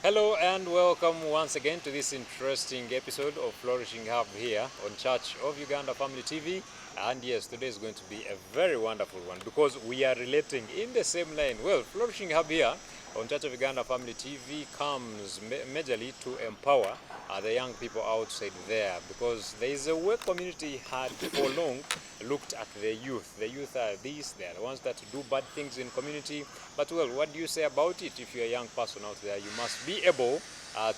Hello and welcome once again to this interesting episode of Flourishing Hub here on Church of Uganda Family TV. And yes, today is going to be a very wonderful one because we are relating in the same line. Well, Flourishing Hub here on Church of Uganda Family TV comes majorly to empower the young people outside there, because there is a way community had for long looked at the youth. The youth are these, they are the ones that do bad things in community. But well, what do you say about it? If you're a young person out there, you must be able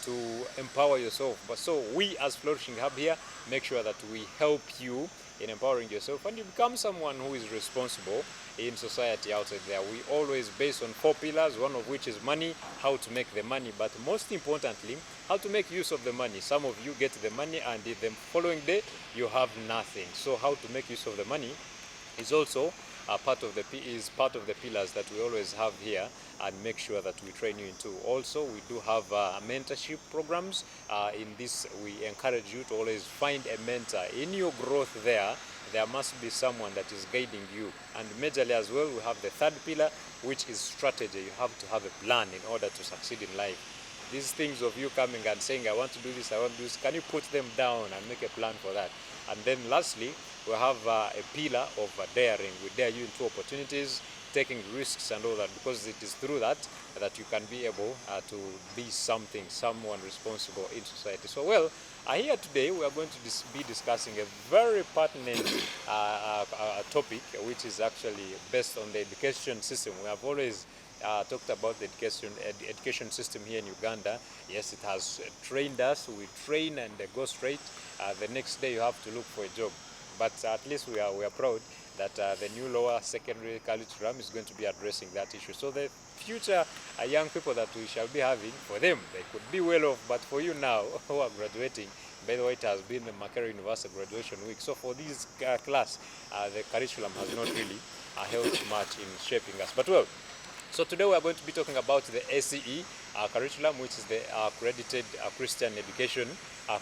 to empower yourself. But so we as Flourishing Hub here make sure that we help you in empowering yourself and you become someone who is responsible in society outside there. We always base on 4 pillars, one of which is money, how to make the money, but most importantly, how to make use of the money. Some of you get the money and the following day you have nothing. So how to make use of the money is also part of the pillars that we always have here, and make sure that we train you into. Also, we do have mentorship programs. In this, we encourage you to always find a mentor. In your growth there must be someone that is guiding you. And majorly as well, we have the third pillar, which is strategy. You have to have a plan in order to succeed in life. These things of you coming and saying, I want to do this, I want to do this, can you put them down and make a plan for that? And then lastly, we have a pillar of daring. We dare you into opportunities, taking risks and all that, because it is through that you can be able to be someone responsible in society. So well, here today we are going to be discussing a very pertinent topic, which is actually based on the education system. We have always talked about the education system here in Uganda. Yes, it has trained us. We train and go straight. The next day you have to look for a job. But at least we are proud that the new lower secondary curriculum is going to be addressing that issue. So the future young people that we shall be having, for them, they could be well off. But for you now who are graduating, by the way, it has been the Makere University graduation week. So for this class, the curriculum has not really helped much in shaping us. But well, so today we are going to be talking about the A.C.E. Curriculum, which is the accredited Christian education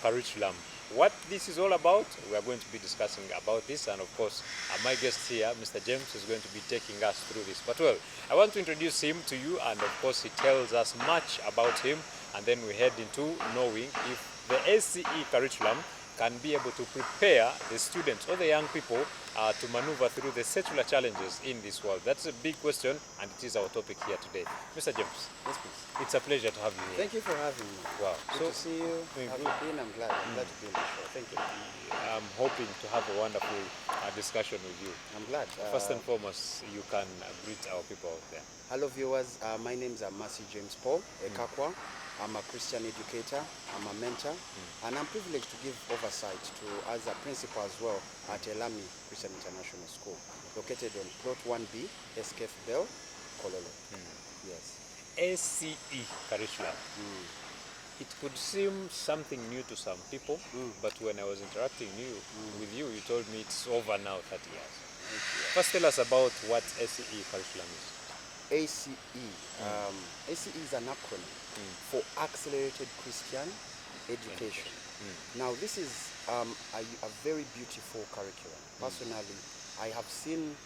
curriculum. What this is all about, we are going to be discussing about this, and of course my guest here, Mr. James, is going to be taking us through this. But well, I want to introduce him to you, and of course he tells us much about him, and then we head into knowing if the A.C.E. curriculum can be able to prepare the students or the young people to maneuver through the secular challenges in this world. That's a big question, and it is our topic here today. Mr. James. Yes, please. It's a pleasure to have you here. Thank you for having me. Wow. Good to see you. How have you been? I'm glad to be on the show. Thank you. I'm hoping to have a wonderful discussion with you. I'm glad. First and foremost, you can greet our people out there. Hello, viewers. My name is A.C.E. James Paul Ekakwa. I'm a Christian educator. I'm a mentor. And I'm privileged to give oversight to as a principal as well at Elami Christian International School, located on Plot 1B, SKF Bell, Kololo. Yes. A.C.E. curriculum. It could seem something new to some people, but when I was interacting with you, you told me it's over now 30 years. First, tell us about what A.C.E. curriculum is. A.C.E. A.C.E. is an acronym for Accelerated Christian Education. Now, this is a very beautiful curriculum. Personally, I have seen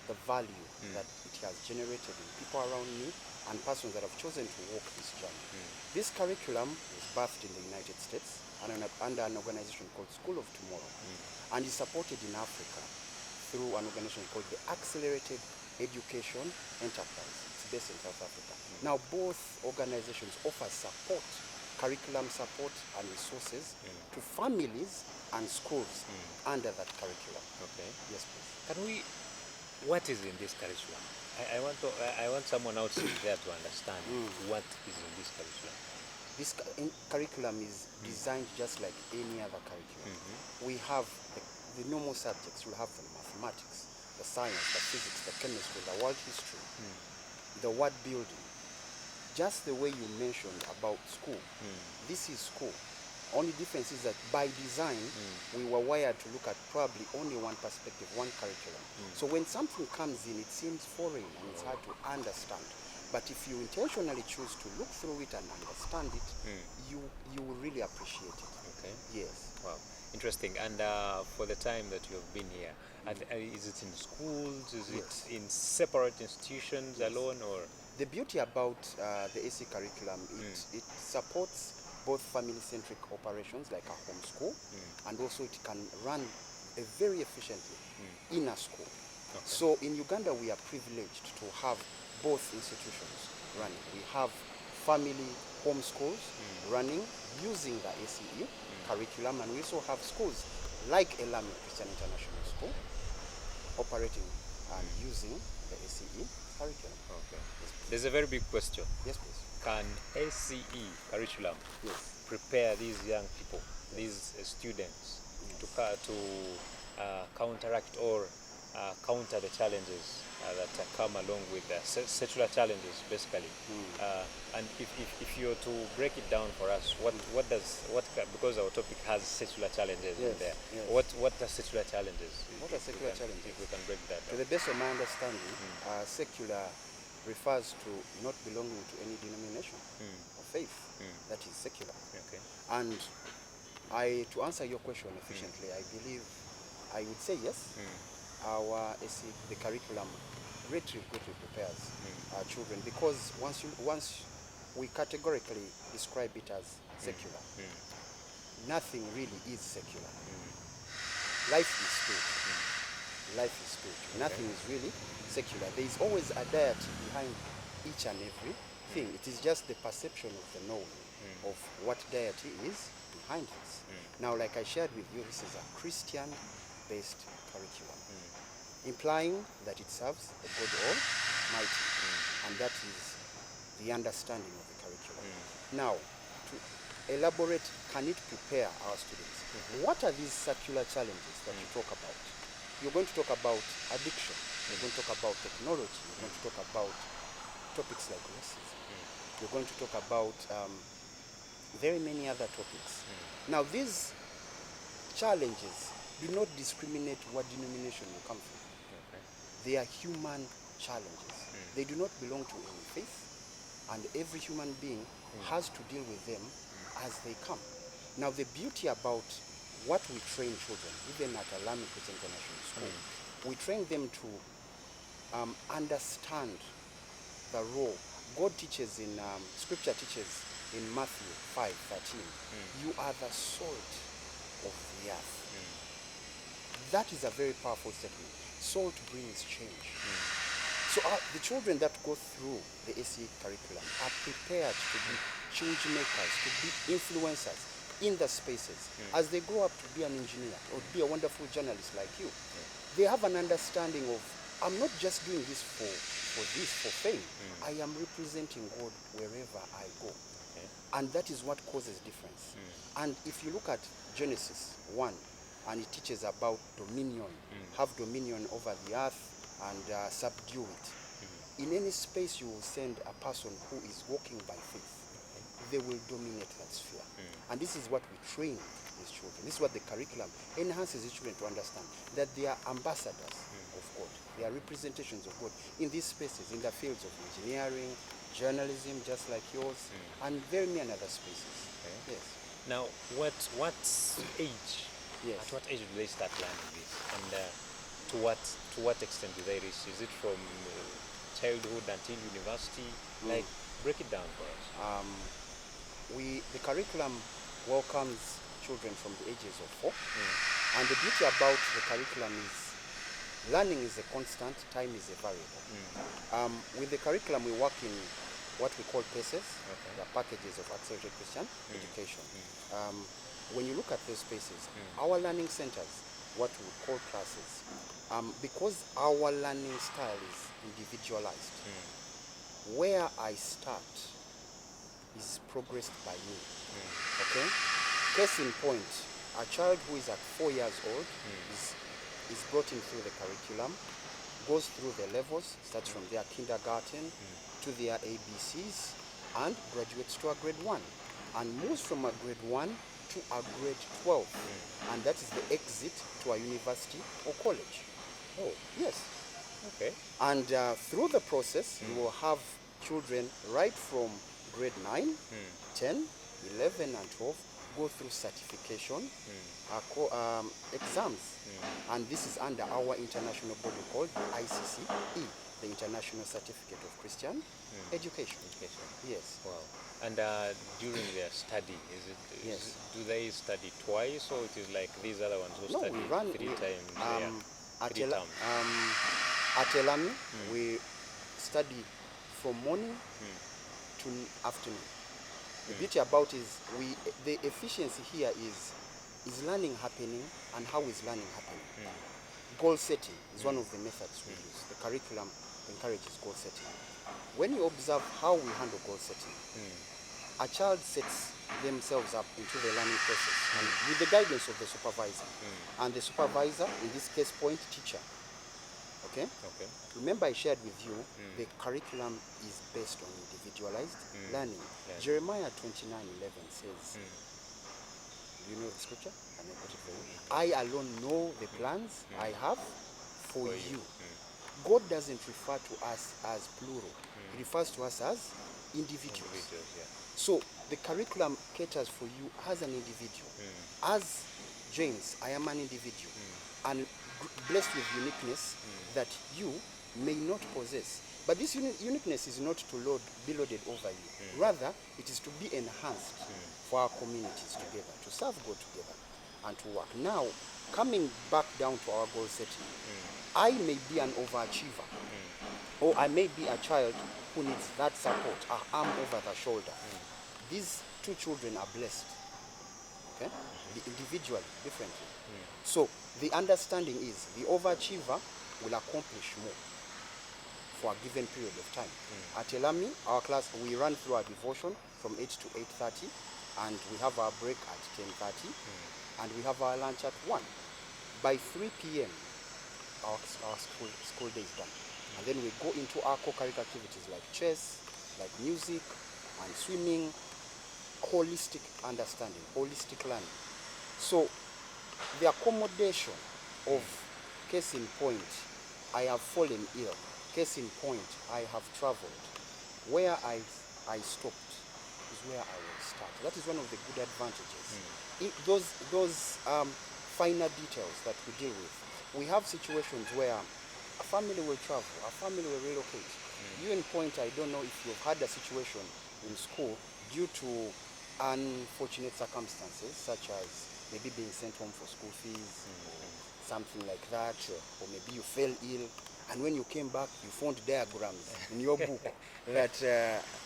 the value that it has generated in people around me and persons that have chosen to walk this journey. This curriculum was birthed in the United States under an organization called School of Tomorrow, and is supported in Africa through an organization called the Accelerated Education Enterprise. It's based in South Africa. Now, both organizations offer support, curriculum support and resources to families and schools under that curriculum. Okay. Yes, please. What is in this curriculum? I want someone else there to understand what is in this curriculum. This curriculum is designed just like any other curriculum. We have the normal subjects. We have the mathematics, the science, the physics, the chemistry, the world history, the word building. Just the way you mentioned about school. This is school. Only difference is that by design, we were wired to look at probably only one perspective, one curriculum. So when something comes in, it seems foreign and it's hard to understand. But if you intentionally choose to look through it and understand it, you will really appreciate it. Okay. Yes. Wow. Interesting. And for the time that you have been here, is it in schools? Is it in separate institutions alone, or? The beauty about the A.C.E curriculum, it supports both family-centric operations like a homeschool, and also it can run very efficiently in a school. Okay. So in Uganda, we are privileged to have both institutions running. We have family homeschools running using the A.C.E curriculum, and we also have schools like Elami Christian International School operating and using the A.C.E curriculum. Okay. There's a very big question. Yes, please. Can A.C.E curriculum Yes. prepare these young people, these students, to counteract or counter the challenges that come along with secular challenges, basically? And if you were to break it down for us, because our topic has secular challenges in there, what are secular challenges? What are secular challenges? If we can break that To down. the best of my understanding, secular refers to not belonging to any denomination or faith. That is secular. Okay. And to answer your question efficiently, I believe I would say yes. Our A.C.E, the curriculum, greatly prepares our children, because once we categorically describe it as secular, nothing really is secular. Life is spiritual. Life is spiritual. Nothing is really secular. There is always a deity behind each and every thing. It is just the perception of the knowing of what deity is behind this. Now, like I shared with you, this is a Christian-based curriculum, implying that it serves the God Almighty, and that is the understanding of the curriculum. Now, to elaborate, can it prepare our students? What are these secular challenges that you talk about? You're going to talk about addiction. You're going to talk about technology. You're going to talk about topics like racism. You're going to talk about very many other topics. Now, these challenges do not discriminate what denomination you come from. They are human challenges. They do not belong to any faith, and every human being has to deal with them as they come. Now, the beauty about what we train children, even at Alami Christian International School, we train them to understand the role. God teaches in, Scripture teaches in Matthew 5:13, you are the salt of the earth. That is a very powerful statement. Salt brings change. So the children that go through the A.C.E curriculum are prepared to be change makers, to be influencers in the spaces. As they grow up to be an engineer or to be a wonderful journalist like you, they have an understanding of, I'm not just doing this for fame. I am representing God wherever I go. And that is what causes difference. And if you look at Genesis 1, and it teaches about dominion, have dominion over the earth and subdue it. In any space you will send a person who is walking by faith, they will dominate that sphere. And this is what we train these children. This is what the curriculum enhances these children to understand, that they are ambassadors of God. They are representations of God in these spaces, in the fields of engineering, journalism, just like yours, and very many other spaces. Yes. Now, what age? Yes. At what age do they start learning this, and to what extent do they reach? Is it from childhood until university? Like, break it down for us. The curriculum welcomes children from the ages of 4, and the beauty about the curriculum is learning is a constant, time is a variable. With the curriculum, we work in what we call PACES, the packages of accelerated Christian education. When you look at those spaces, our learning centers, what we call classes, because our learning style is individualized, where I start is progressed by me. Okay? Case in point, a child who is at 4 years old is brought in through the curriculum, goes through the levels, starts from their kindergarten to their ABCs, and graduates to a grade 1, and moves from a grade 1 to a grade 12, and that is the exit to a university or college. Oh, yes. Okay. And through the process, you will have children right from grade 9, 10, 11, and 12 go through certification exams, and this is under our international body called I.C.E. the International Certificate of Christian Education. Education. Yes. Wow. And during their study, Yes. do they study twice, or it is like these other ones who No, study we run three we, times at, three Ela- terms? at Elami, we study from morning to afternoon. The beauty about is the efficiency here is learning happening, and how is learning happening. Goal setting is one of the methods we use. The curriculum encourages goal setting. When you observe how we handle goal setting, a child sets themselves up into the learning process and with the guidance of the supervisor. And the supervisor, in this case point, teacher. Okay? Okay. Remember I shared with you the curriculum is based on individualized learning. Jeremiah 29:11 says, do you know the scripture? Can I quote it for you? I alone know the plans I have for you. God doesn't refer to us as plural. He refers to us as individuals. So the curriculum caters for you as an individual. As James, I am an individual and blessed with uniqueness that you may not possess. But this uniqueness is not to be loaded over you. Rather, it is to be enhanced for our communities together, to serve God together and to work. Now, coming back down to our goal setting, I may be an overachiever, or I may be a child who needs that support, an arm over the shoulder. These two children are blessed, okay? Individually, differently. So the understanding is the overachiever will accomplish more for a given period of time. At Elami, our class, we run through our devotion from 8 to 8:30, and we have our break at 10:30, and we have our lunch at 1. By 3 p.m., our school day is done. And then we go into our co-curricular activities like chess, like music, and swimming, holistic understanding, holistic learning. So the accommodation of, case in point, I have fallen ill. Case in point, I have traveled. Where I stopped is where I will start. That is one of the good advantages. Those finer details that we deal with. We have situations where a family will travel, a family will relocate. You in point, I don't know if you've had a situation in school due to unfortunate circumstances, such as maybe being sent home for school fees, or something like that, or maybe you fell ill, and when you came back, you found diagrams in your book that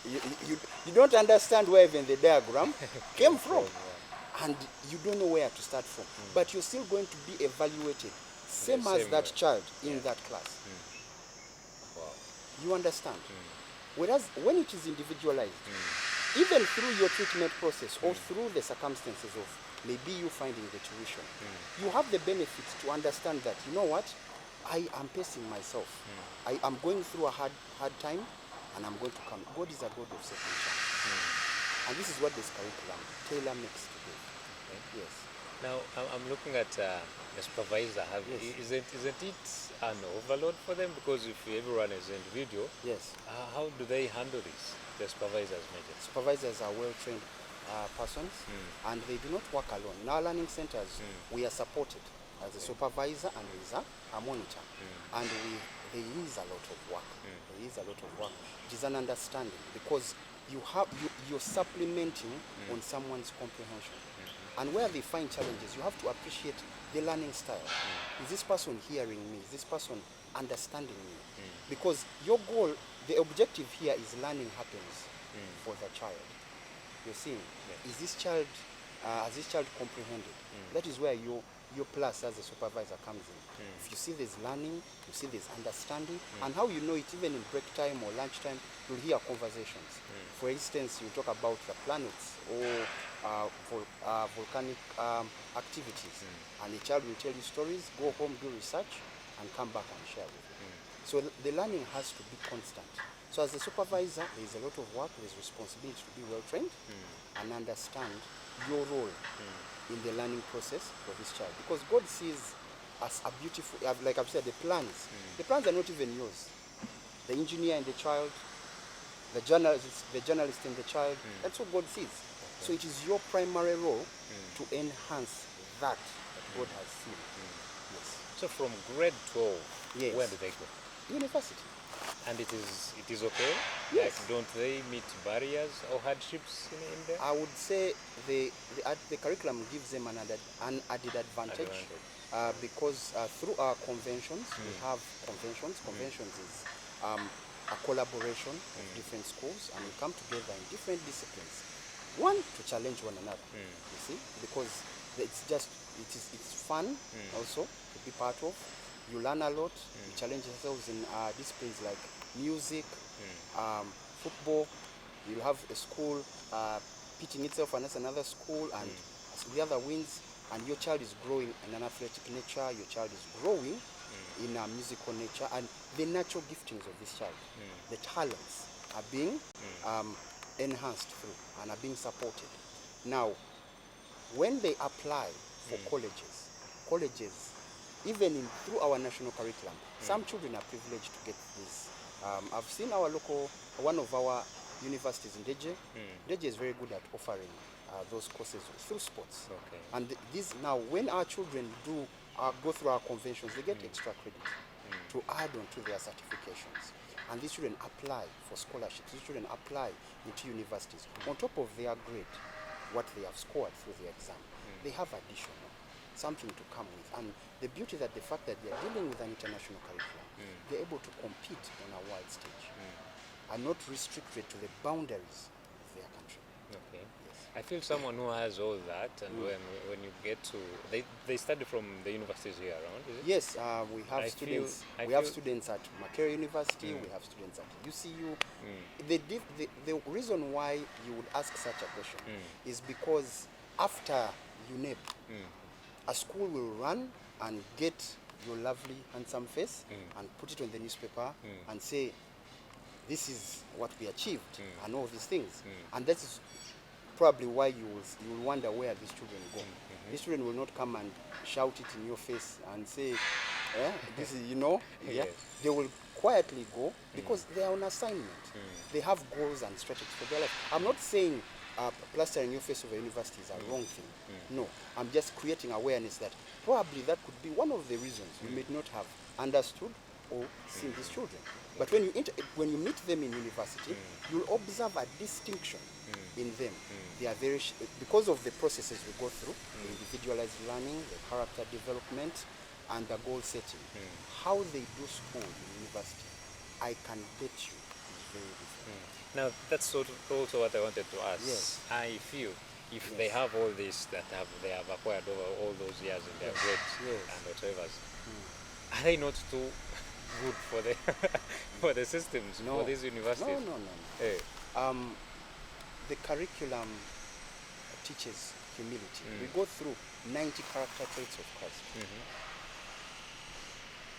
you don't understand where even the diagram came from, and you don't know where to start from. But you're still going to be evaluated, same as that child in that class. Wow. You understand? Whereas when it is individualized, even through your treatment process or through the circumstances of maybe you finding the tuition, you have the benefits to understand that, you know what, I am pacing myself. I am going through a hard time, and I'm going to come. God is a God of second chance. And this is what this curriculum tailor makes to do. Yes. Now, I'm looking at the supervisor. Isn't it an overload for them? Because if everyone is individual, Yes. How do they handle this? The supervisors, Major? Supervisors are well-trained persons, and they do not work alone. In our learning centers, we are supported as a supervisor and there is a monitor. And there is a lot of work. There is a lot of work. It is an understanding, because you're supplementing on someone's comprehension. And where they find challenges, you have to appreciate the learning style. Is this person hearing me? Is this person understanding me? Because your goal, the objective here is learning happens for the child. You're seeing, is this child, has this child comprehended? That is where your plus as a supervisor comes in. If you see there's learning, you see there's understanding, and how you know it, even in break time or lunch time, you'll hear conversations. For instance, you talk about the planets or volcanic activities, and the child will tell you stories, go home, do research, and come back and share with you. So the learning has to be constant. So as a supervisor, there's a lot of work, there's responsibility to be well trained and understand your role in the learning process for this child. Because God sees as a beautiful, like I've said, the plans are not even yours. The engineer in the child, the journalist in the child, that's what God sees. So it is your primary role to enhance that God has seen. Yes. So from grade 12, Yes. where do they go? University. And it is okay? Yes. Like, don't they meet barriers or hardships in there? I would say the curriculum gives them an added advantage, because through our conventions, we have conventions. Conventions is a collaboration of different schools, and we come together in different disciplines. One, to challenge one another, you see, because it's fun also to be part of. You learn a lot. We challenge ourselves in disciplines like music, football. You'll have a school pitting itself against another school, and as the other wins, and your child is growing in an athletic nature, your child is growing in a musical nature, and the natural giftings of this child, the talents are being enhanced through and are being supported. Now, when they apply for colleges, even through our national curriculum, some children are privileged to get this. I've seen one of our universities in Deje. Deje is very good at offering those courses through sports. Okay. And now, when our children go through our conventions, they get extra credit to add on to their certifications. And these children apply for scholarships. These children apply into universities. On top of their grade, what they have scored through the exam, they have additional, something to come with. And the beauty that the fact that they are dealing with an international curriculum, they're able to compete on a world stage, and not restricted to the boundaries of their country. Okay. Yes. I feel someone who has all that, and when you get to, they study from the universities here around, is it? Yes, we have students. We have students at Makerere University. We have students at UCU. The reason why you would ask such a question is because after UNEP, a school will run and get your lovely, handsome face and put it on the newspaper and say, this is what we achieved and all these things. And that is probably why you will wonder where these children go. These children will not come and shout it in your face and say, this is, Yes. They will quietly go because they are on assignment. They have goals and strategies for their life. I'm not saying plastering your face over university is a wrong thing. No, I'm just creating awareness that probably that could be one of the reasons you may not have understood or seen these children. But when you meet them in university, you'll observe a distinction in them. They are because of the processes we go through, the individualized learning, the character development, and the goal setting. How they do school in university, I can bet you, is very different. Now, that's also what I wanted to ask. Yes. I feel if they have all this that they have acquired over all those years in their grades and whatever, are they not too good for the for the systems for these universities? No. Hey. The curriculum teaches humility. We go through 90 character traits of Christ.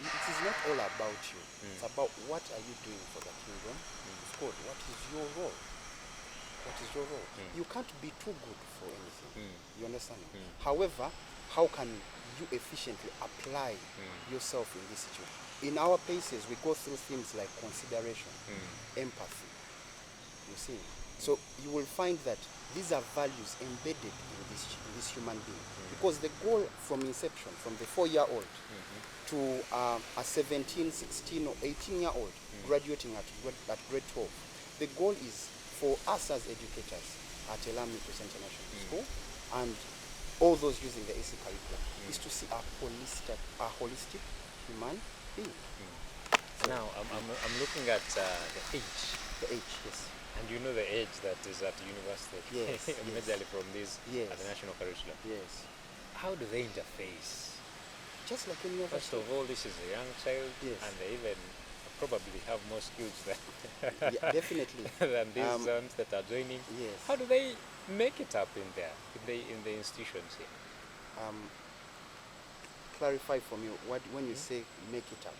It is not all about you. It's about what are you doing for the kingdom of God. What is your role? What is your role? You can't be too good for anything. You understand? However, how can you efficiently apply yourself in this situation? In our places, we go through things like consideration, empathy. You see? So you will find that these are values embedded in this human being. Because the goal from inception, from the 4-year-old to a 17, 16, or 18-year-old graduating at grade 12, the goal is for us as educators at Elami International School and all those using the A.C.E curriculum is to see a holistic human being. So now I'm looking at the age. The age, yes. And you know the age that is at university, Yes, majorly from this at the national curriculum. Yes. How do they interface? Just like any other First of all, this is a young child, and they even probably have more skills than definitely than these ones that are joining. Yes. How do they make it up in there, in the institutions here? Clarify for me when you say make it up.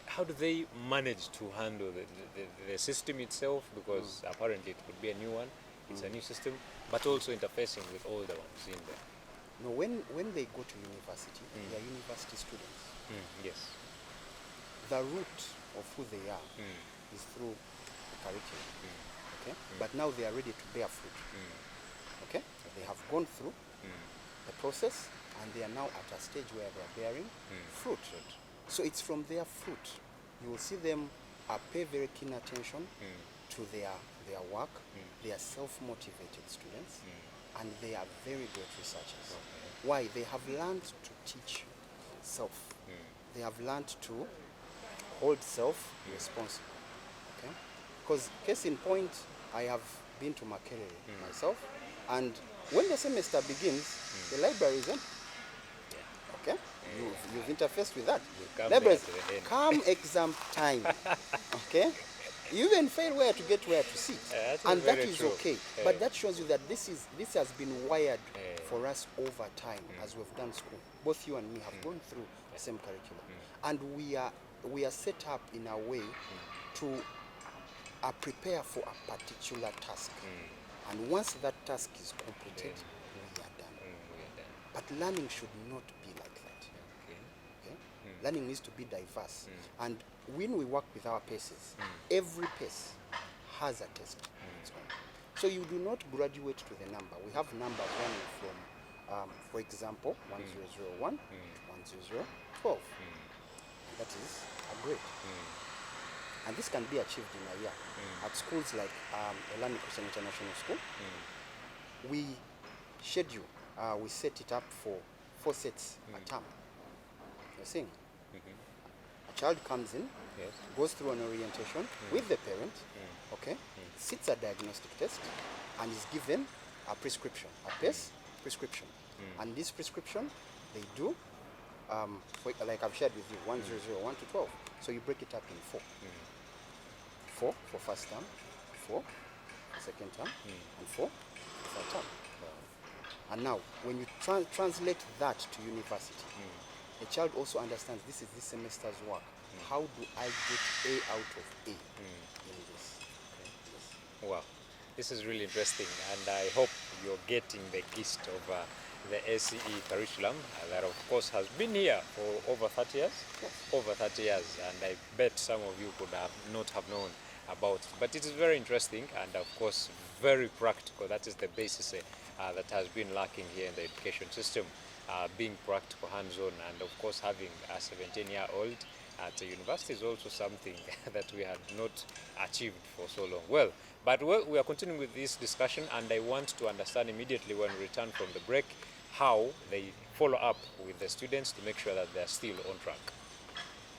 How do they manage to handle the system itself? Because apparently it could be a new one, it's a new system, but also interfacing with all the ones in there. No, when they go to university, they are university students. Yes. The root of who they are is through the curriculum. Okay? But now they are ready to bear fruit. Okay? They have gone through the process and they are now at a stage where they are bearing fruit. So it's from their fruit. You will see them pay very keen attention to their work. They are self-motivated students, and they are very great researchers. Why? They have learned to teach self. They have learned to hold self responsible. Okay? Because case in point, I have been to Makerere myself, and when the semester begins, the library is empty. Okay? You've interfaced with that. Libraries, come exam time. Okay? You even fail where to sit, and that is true. Okay. But that shows you that this has been wired for us over time as we've done school. Both you and me have gone through the same curriculum, and we are set up in a way to prepare for a particular task. And once that task is completed, we are done. But learning should not be like that. Okay? Learning needs to be diverse. And when we work with our paces, every pace has a test. So you do not graduate to the number. We have numbers running from, for example, 1001 to 10012. That is a grade. And this can be achieved in a year. At schools like Elani Christian International School, we schedule, we set it up for 4 sets a term. You're seeing? A child comes in, goes through an orientation with the parent, okay, sits a diagnostic test, and is given a prescription, a PACE prescription. And this prescription, they do, like I've shared with you, 1001 to 12. So you break it up in 4. 4 for first term, 4 for second term, and 4 for third term. And now, when you translate that to university, the child also understands this is this semester's work. How do I get A out of A in this? Okay. Yes. Wow, this is really interesting, and I hope you're getting the gist of the A.C.E. curriculum that of course has been here for over 30 years. Yes. Over 30 years, and I bet some of you could not have known about it. But it is very interesting and of course very practical. That is the basis that has been lacking here in the education system, being practical, hands-on, and of course having a 17-year-old at a university is also something that we had not achieved for so long. Well, but we are continuing with this discussion, and I want to understand immediately when we return from the break how they follow up with the students to make sure that they are still on track.